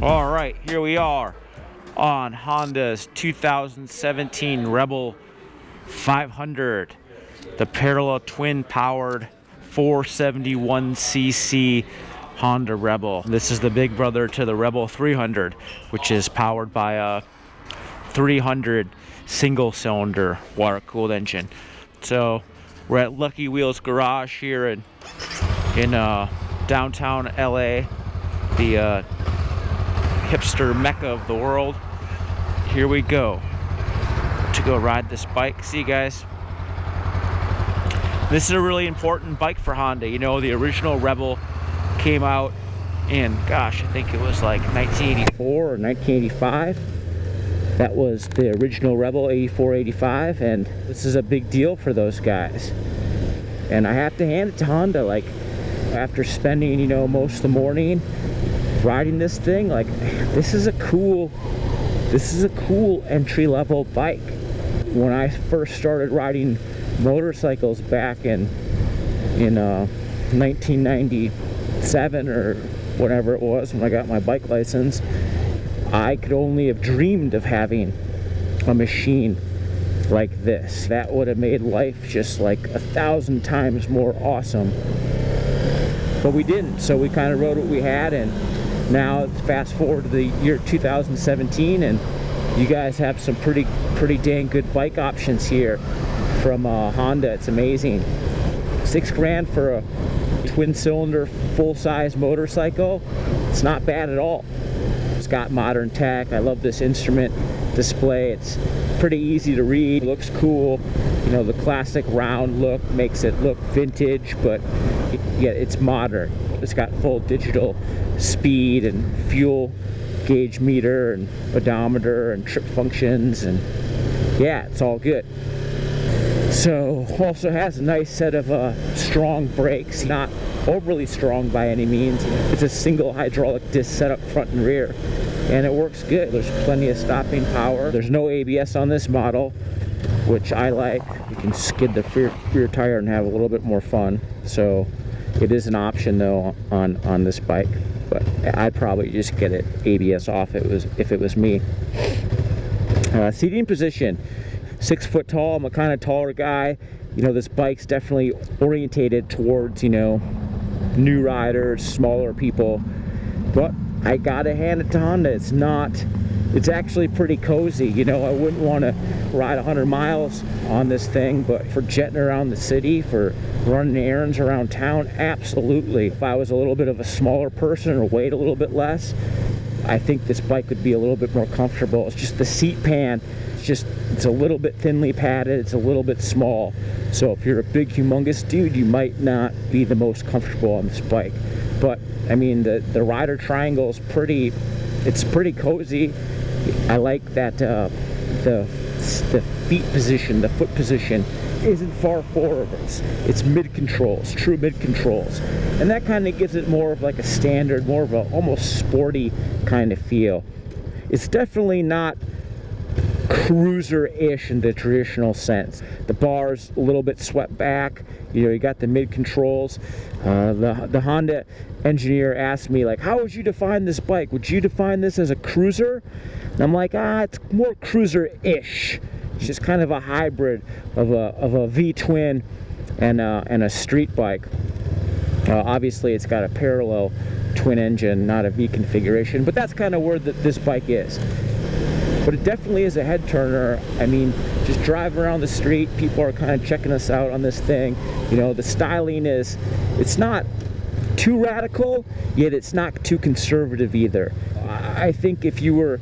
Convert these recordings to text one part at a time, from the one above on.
All right, here we are on Honda's 2017 Rebel 500, the parallel twin powered 471cc Honda Rebel. This is the big brother to the Rebel 300, which is powered by a 300 single cylinder water cooled engine. So we're at Lucky Wheels Garage here in downtown LA, the hipster mecca of the world. Here we go to go ride this bike. See you guys. This is a really important bike for Honda. You know, the original Rebel came out in, gosh, I think it was like 1984 or 1985. That was the original Rebel, 84, 85, and this is a big deal for those guys. And I have to hand it to Honda, like, after spending, you know, most of the morning riding this thing, like, this is a cool entry-level bike. When I first started riding motorcycles back in 1997 or whatever it was, when I got my bike license, I could only have dreamed of having a machine like this. That would have made life just like 1,000 times more awesome. But we didn't, so we kind of rode what we had, and now fast forward to the year 2017, and you guys have some pretty dang good bike options here from Honda. It's amazing. $6 grand for a twin cylinder full-size motorcycle. It's not bad at all. It's got modern tech. I love this instrument display. It's pretty easy to read, looks cool. You know, the classic round look makes it look vintage, but yeah, it's modern. It's got full digital speed and fuel gauge meter and odometer and trip functions, and yeah, it's all good. So also has a nice set of strong brakes, not overly strong by any means. It's a single hydraulic disc setup front and rear, and it works good. There's plenty of stopping power. There's no ABS on this model, which I like. You can skid the rear tire and have a little bit more fun. So it is an option though on this bike, but I'd probably just get it ABS off if it was me. Seating position, 6 foot tall. I'm a kind of taller guy. You know, this bike's definitely orientated towards, you know, new riders, smaller people, but I gotta hand it to Honda. It's actually pretty cozy. You know, I wouldn't want to ride 100 miles on this thing, but for jetting around the city, for running errands around town, absolutely. If I was a little bit of a smaller person or weighed a little bit less, I think this bike would be a little bit more comfortable. It's just the seat pan, it's a little bit thinly padded, it's a little bit small. So if you're a big, humongous dude, you might not be the most comfortable on this bike. But I mean, the rider triangle is it's pretty cozy. I like that the feet position, the foot position, isn't far forward. It's mid controls, true mid controls, and that kind of gives it more of like a standard, more of a almost sporty kind of feel. It's definitely not cruiser-ish in the traditional sense. The bar's a little bit swept back. You know, you got the mid controls. The Honda engineer asked me, like, how would you define this bike? Would you define this as a cruiser? And I'm like, it's more cruiser-ish. It's just kind of a hybrid of a V-twin and a street bike. Obviously, it's got a parallel twin engine, not a V configuration, but that's kind of where this bike is. But it definitely is a head turner. I mean, just driving around the street, people are kind of checking us out on this thing. You know, the styling it's not too radical, yet it's not too conservative either. I think if you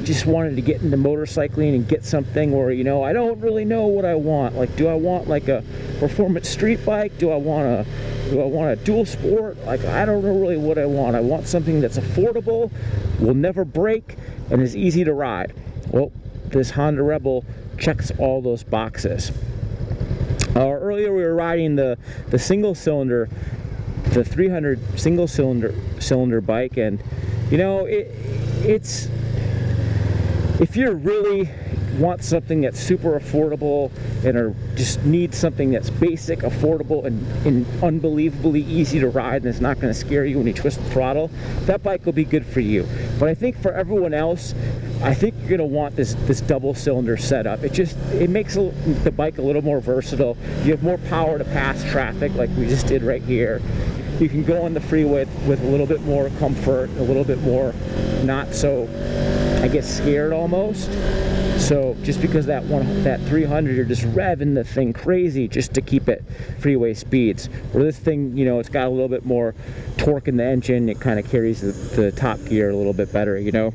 just wanted to get into motorcycling and get something where, you know, I don't really know what I want. Like, do I want like a performance street bike? Do I want a dual sport? Like, I don't know really what I want. I want something that's affordable, will never break, and is easy to ride. Well, this Honda Rebel checks all those boxes. Earlier we were riding the single cylinder, the 300 single cylinder bike, and you know, it's if you really want something that's super affordable and just need something that's basic, affordable, and unbelievably easy to ride, and it's not going to scare you when you twist the throttle, that bike will be good for you. But I think for everyone else, I think you're gonna want this double cylinder setup. It makes the bike a little more versatile. You have more power to pass traffic like we just did right here. You can go on the freeway with a little bit more comfort, a little bit more not so, I guess, scared almost. So just because that 300, you're just revving the thing crazy just to keep it freeway speeds. Where this thing, you know, it's got a little bit more torque in the engine. It kind of carries the top gear a little bit better, you know.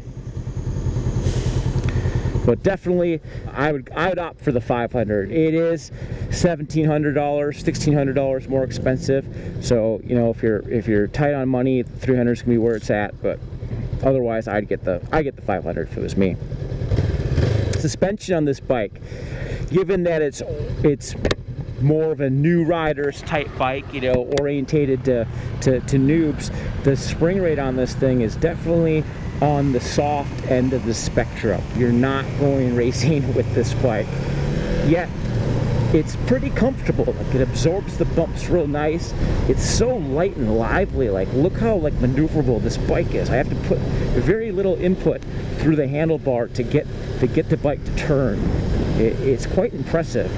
But definitely, I would opt for the 500. It is $1,700, $1,600 more expensive. So you know, if you're tight on money, 300 is gonna be where it's at. But otherwise, I get the 500 if it was me. Suspension on this bike, given that it's more of a new riders type bike, you know, orientated to noobs, the spring rate on this thing is definitely on the soft end of the spectrum. You're not going racing with this bike, yet it's pretty comfortable. Like, it absorbs the bumps real nice. It's so light and lively. Like, look how like maneuverable this bike is. I have to put very little input through the handlebar to get the bike to turn. It's quite impressive.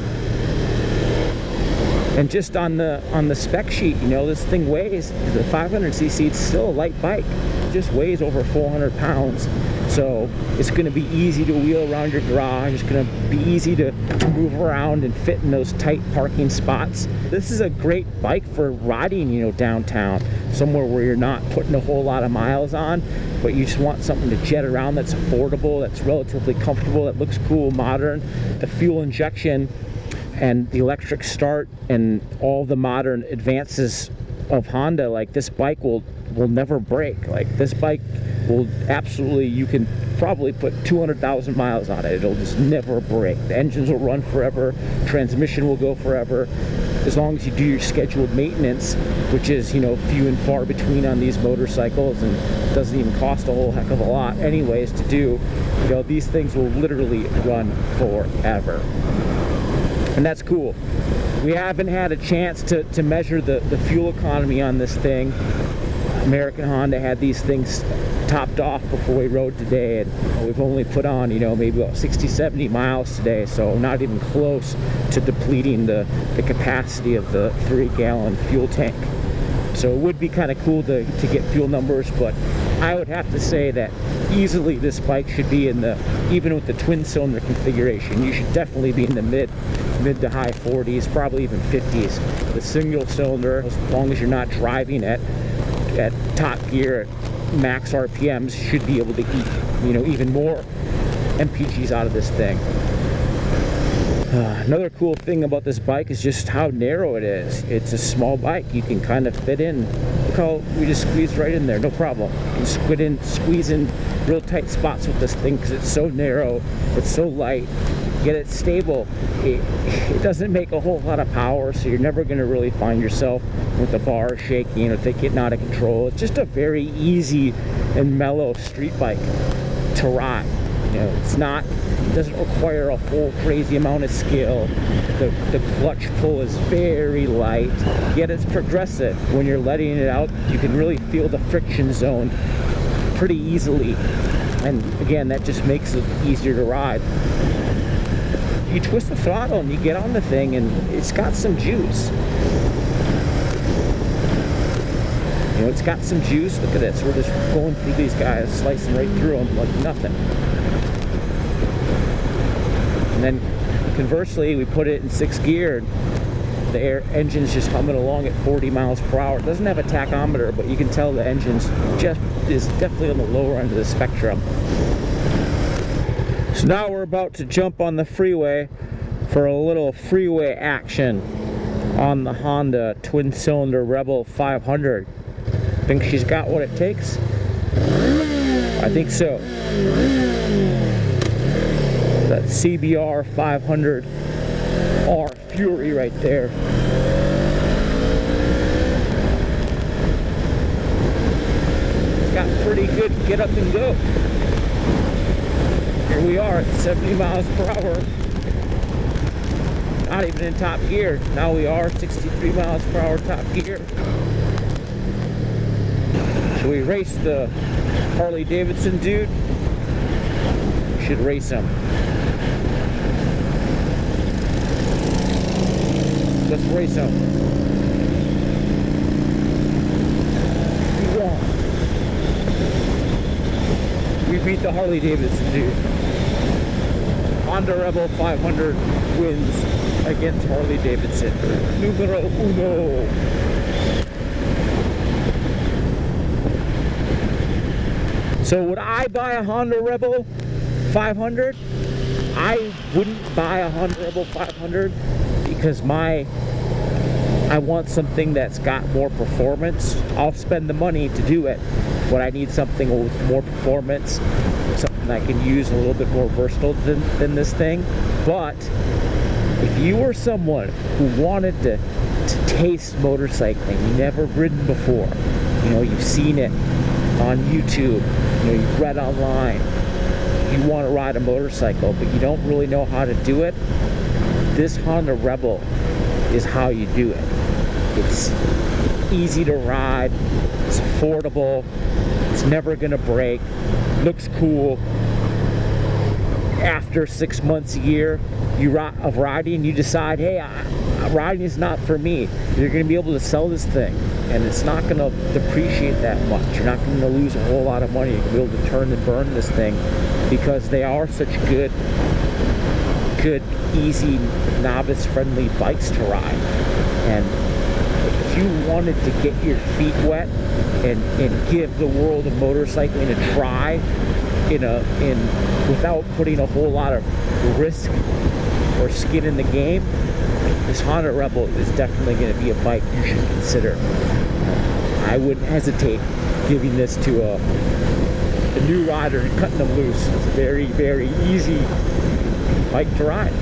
And just on the spec sheet, you know, this thing weighs, the 500cc, it's still a light bike. It just weighs over 400 pounds. So it's going to be easy to wheel around your garage. It's going to be easy to move around and fit in those tight parking spots. This is a great bike for riding, you know, downtown, somewhere where you're not putting a whole lot of miles on, but you just want something to jet around that's affordable, that's relatively comfortable, that looks cool, modern. The fuel injection and the electric start and all the modern advances of Honda, like, this bike will never break. Like, this bike will absolutely, you can probably put 200,000 miles on it. It'll just never break. The engines will run forever. Transmission will go forever. As long as you do your scheduled maintenance, which is, you know, few and far between on these motorcycles, and doesn't even cost a whole heck of a lot anyways to do, you know, these things will literally run forever. And that's cool. We haven't had a chance to measure the fuel economy on this thing. American Honda had these things topped off before we rode today, and we've only put on, you know, maybe about 60-70 miles today, so not even close to depleting the capacity of the 3-gallon fuel tank. So it would be kind of cool to get fuel numbers, but I would have to say that easily this bike should be in the, even with the twin cylinder configuration, you should definitely be in the mid to high 40s, probably even 50s. The single cylinder, as long as you're not driving at top gear at max RPMs, should be able to eat, you know, even more MPGs out of this thing. Another cool thing about this bike is just how narrow it is. It's a small bike. You can kind of fit in. Look how we just squeezed right in there, no problem. You can squeeze in real tight spots with this thing because it's so narrow, it's so light, yet it's stable. It doesn't make a whole lot of power, so you're never going to really find yourself with the bar shaking or getting out of control. It's just a very easy and mellow street bike to ride. You know, it doesn't require a whole crazy amount of skill. The clutch pull is very light, yet it's progressive. When you're letting it out, you can really feel the friction zone pretty easily. And again, that just makes it easier to ride. You twist the throttle and you get on the thing, and it's got some juice. You know, it's got some juice. Look at this. We're just going through these guys, slicing right through them like nothing. And then conversely, we put it in 6th gear, and the engine's just humming along at 40 miles per hour. It doesn't have a tachometer, but you can tell the engine's is definitely on the lower end of the spectrum. So now we're about to jump on the freeway for a little freeway action on the Honda twin-cylinder Rebel 500. Think she's got what it takes? I think so. That CBR 500R Fury right there. It's got pretty good get up and go. Here we are at 70 miles per hour. Not even in top gear. Now we are 63 miles per hour top gear. So we raced the Harley Davidson dude, you should race him. Let's race him. We beat the Harley Davidson dude. Honda Rebel 500 wins against Harley Davidson. Numero uno. So would I buy a Honda Rebel 500? I wouldn't buy a Honda Rebel 500 because I want something that's got more performance. I'll spend the money to do it, but I need something with more performance, something I can use a little bit more versatile than this thing. But if you were someone who wanted to taste motorcycling, you've never ridden before, you know, you've seen it on YouTube, you know, you've read online, you want to ride a motorcycle, but you don't really know how to do it, this Honda Rebel is how you do it. It's easy to ride, it's affordable, it's never gonna break, looks cool. After 6 months, a year of riding, you decide, hey, riding is not for me. You're gonna be able to sell this thing, and it's not gonna depreciate that much. You're not gonna lose a whole lot of money. You're gonna be able to turn and burn this thing because they are such good, easy, novice-friendly bikes to ride. And if you wanted to get your feet wet and give the world of motorcycling a try without putting a whole lot of risk or skin in the game, this Honda Rebel is definitely going to be a bike you should consider. I wouldn't hesitate giving this to a new rider and cutting them loose. It's a very, very easy bike to ride.